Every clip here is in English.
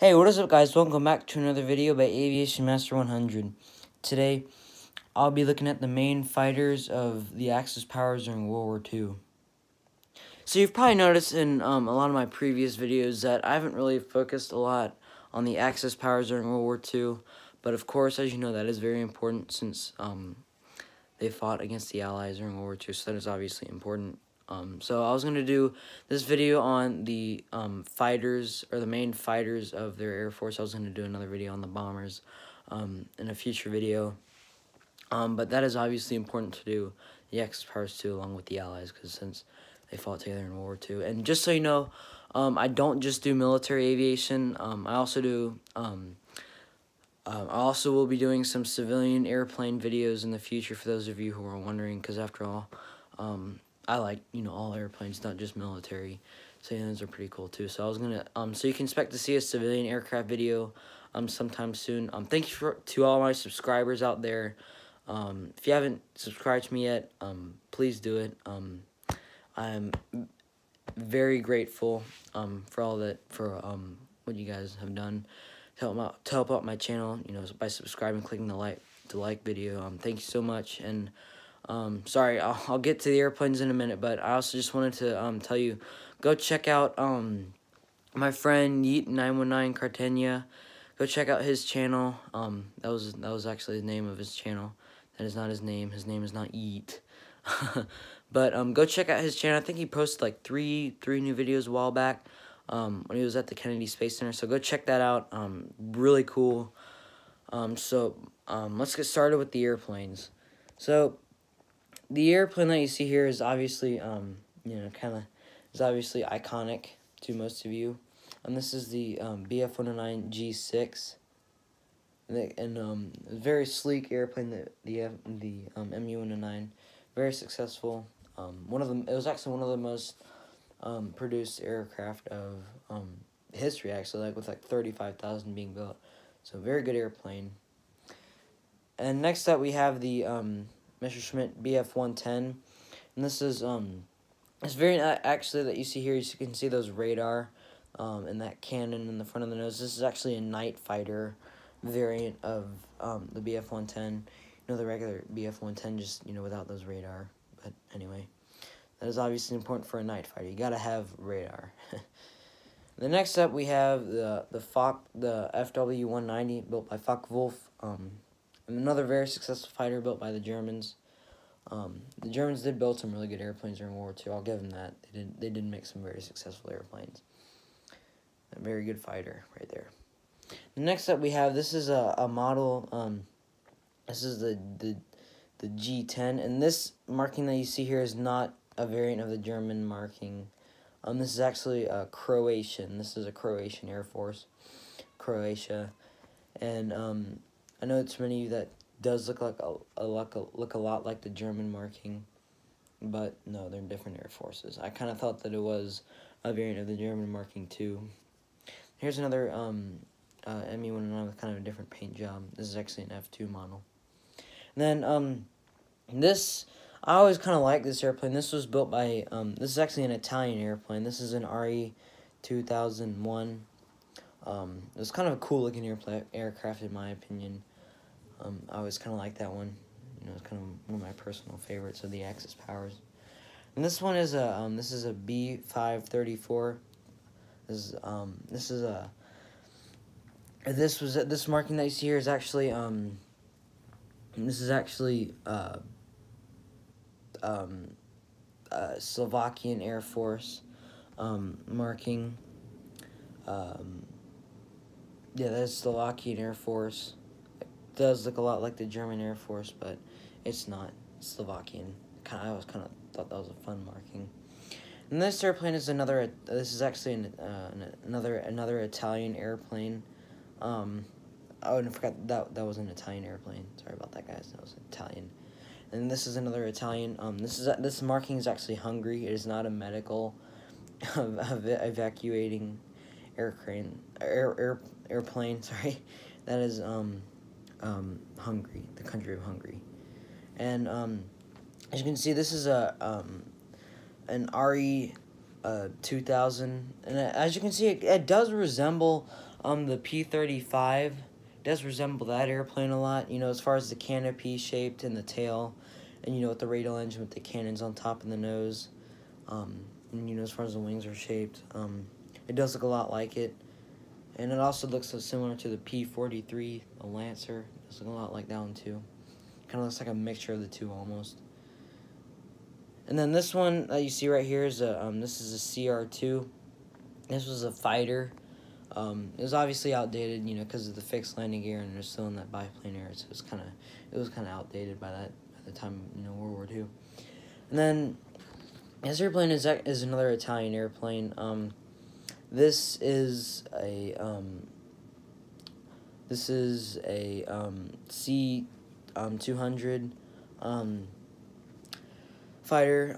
Hey, what is up, guys? Welcome back to another video by Aviation Master 100. Today, I'll be looking at the main fighters of the Axis powers during World War II. So you've probably noticed in a lot of my previous videos that I haven't really focused a lot on the Axis powers during World War II. But of course, as you know, that is very important since they fought against the Allies during World War II, so that is obviously important. So I was going to do this video on the fighters, or the main fighters of their Air Force. I was going to do another video on the bombers in a future video. But that is obviously important to do the Axis powers too, along with the Allies, because since they fought together in World War II. And just so you know, I don't just do military aviation. I also do... I also will be doing some civilian airplane videos in the future for those of you who are wondering, because after all, I like, all airplanes, not just military. So yeah, those are pretty cool too. So I was gonna, so you can expect to see a civilian aircraft video, sometime soon. Thank you to all my subscribers out there. If you haven't subscribed to me yet, please do it. I'm very grateful, for what you guys have done to help out my channel, by subscribing, clicking the like video. Thank you so much. And sorry, I'll get to the airplanes in a minute, but I also just wanted to tell you, go check out my friend Yeet919 Cartenia. Go check out his channel. That was actually the name of his channel. That is not his name. His name is not Yeet. But go check out his channel. I think he posted like three new videos a while back when he was at the Kennedy Space Center. So go check that out. Really cool. Let's get started with the airplanes. So the airplane that you see here is obviously is obviously iconic to most of you. This is the BF-109 G6. And very sleek airplane, the MU-109, very successful. It was actually one of the most produced aircraft of history, actually, with 35,000 being built. So very good airplane. And next up we have the Messerschmitt BF-110, and this is it's very actually that you see here. You can see those radar and that cannon in the front of the nose. This is actually a night fighter variant of the BF-110. The regular BF-110 just without those radar. But anyway, that is obviously important for a night fighter. You gotta have radar. The next up we have the FW-190 built by Focke-Wulf, and another very successful fighter built by the Germans. The Germans did build some really good airplanes during World War II. I'll give them that. They did make some very successful airplanes. A very good fighter right there. The next up we have, this is a model. This is the G10, and this marking that you see here is not a variant of the German marking. This is actually a Croatian. This is a Croatian Air Force, Croatia, and I know it's many of you that does look a lot like the German marking, but no, they're different Air Forces. I kind of thought that it was a variant of the German marking too. Here's another MU-109 with kind of a different paint job. This is actually an F2 model. And then this, I always kind of like this airplane. This was built by this is actually an Italian airplane. This is an RE-2001. It's kind of a cool looking aircraft in my opinion. I always kind of like that one. It's kind of one of my personal favorites of the Axis powers. And this one is a B-534. This marking that you see here is actually Slovakian Air Force marking. Yeah, that's Slovakian Air Force. It does look a lot like the German Air Force, but it's not. It's Slovakian. I always kind of thought that was a fun marking. And this airplane is another. This is actually another Italian airplane. Oh, and I forgot that was an Italian airplane. Sorry about that, guys. That was Italian. And this is another Italian. This marking is actually Hungary. It is not a medical evacuating airplane. Sorry, that is Hungary, the country of Hungary. And as you can see, this is an RE 2000, and as you can see, it does resemble The P-35 does resemble that airplane a lot, you know, as far as the canopy shaped and the tail, and, you know, with the radial engine with the cannons on top and the nose, and, you know, as far as the wings are shaped, it does look a lot like it. And it also looks so similar to the P-43, the Lancer. It does look a lot like that one, too. Kind of looks like a mixture of the two, almost. And then this one that you see right here is this is a CR2. This was a fighter. It was obviously outdated, you know, because of the fixed landing gear, and they're still in that biplane era, so it was kind of outdated by the time, you know, World War II. And then this airplane is another Italian airplane. This is a C-200 fighter.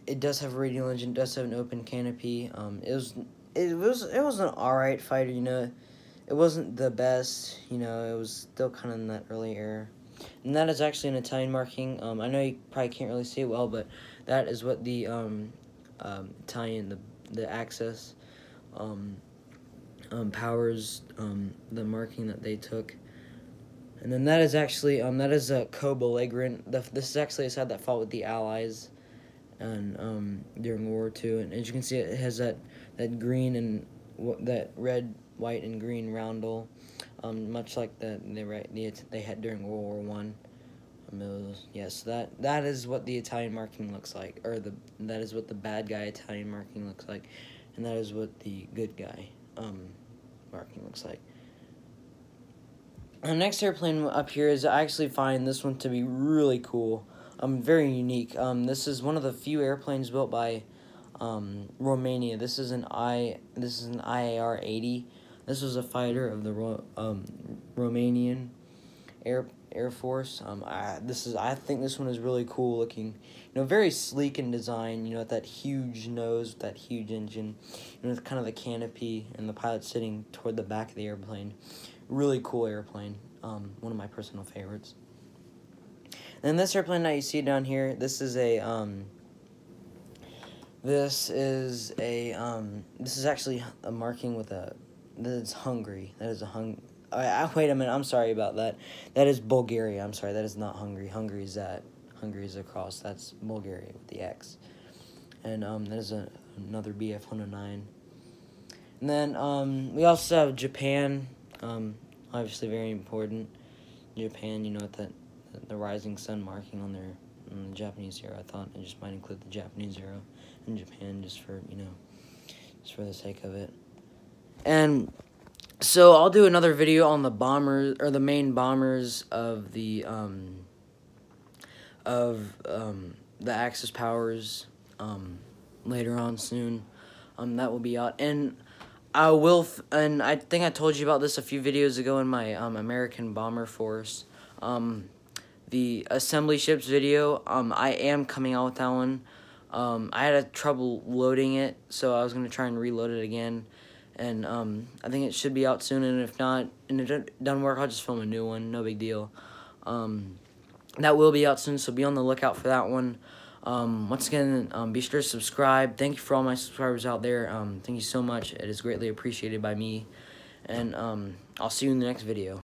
It does have a radial engine. It does have an open canopy. It was an alright fighter. You know, it wasn't the best. You know, it was still kind of in that early era. And that is actually an Italian marking. I know you probably can't really see it well, but that is what the Italian the Axis powers the marking that they took. And then that is actually that is a co-belligerent. This is actually a side that fought with the Allies, and during World War II. And as you can see, it has that green and that red, white, and green roundel, much like they had during World War I. Yes, that is what the Italian marking looks like, or that is what the bad guy Italian marking looks like, and that is what the good guy marking looks like. The next airplane up here is, I actually find this one to be really cool, very unique. This is one of the few airplanes built by Romania. This is an IAR-80. This was a fighter of the Romanian Air Force. I think this one is really cool looking. You know, very sleek in design. You know, with that huge nose, with that huge engine, you know, with kind of the canopy and the pilot sitting toward the back of the airplane. Really cool airplane. One of my personal favorites. And this airplane that you see down here, this is actually a marking with that is Hungary. That is a wait a minute, I'm sorry about that. That is Bulgaria. I'm sorry, that is not Hungary. Hungary is across. That's Bulgaria with the X. And that is another BF-109. And then we also have Japan. Obviously very important. Japan, you know, with the rising sun marking on the Japanese hero. I thought I just might include the Japanese hero in Japan just for, you know, just for the sake of it. And so I'll do another video on the bombers, or the main bombers of the Axis powers later on soon. That will be out, and and I think I told you about this a few videos ago in my American Bomber Force, the assembly ships video. I am coming out with that one. I had trouble loading it, so I was gonna try and reload it again, and I think it should be out soon. And if not, and if it doesn't work, I'll just film a new one. No big deal. That will be out soon, so be on the lookout for that one. Once again, be sure to subscribe. Thank you for all my subscribers out there. Thank you so much. It is greatly appreciated by me. And I'll see you in the next video.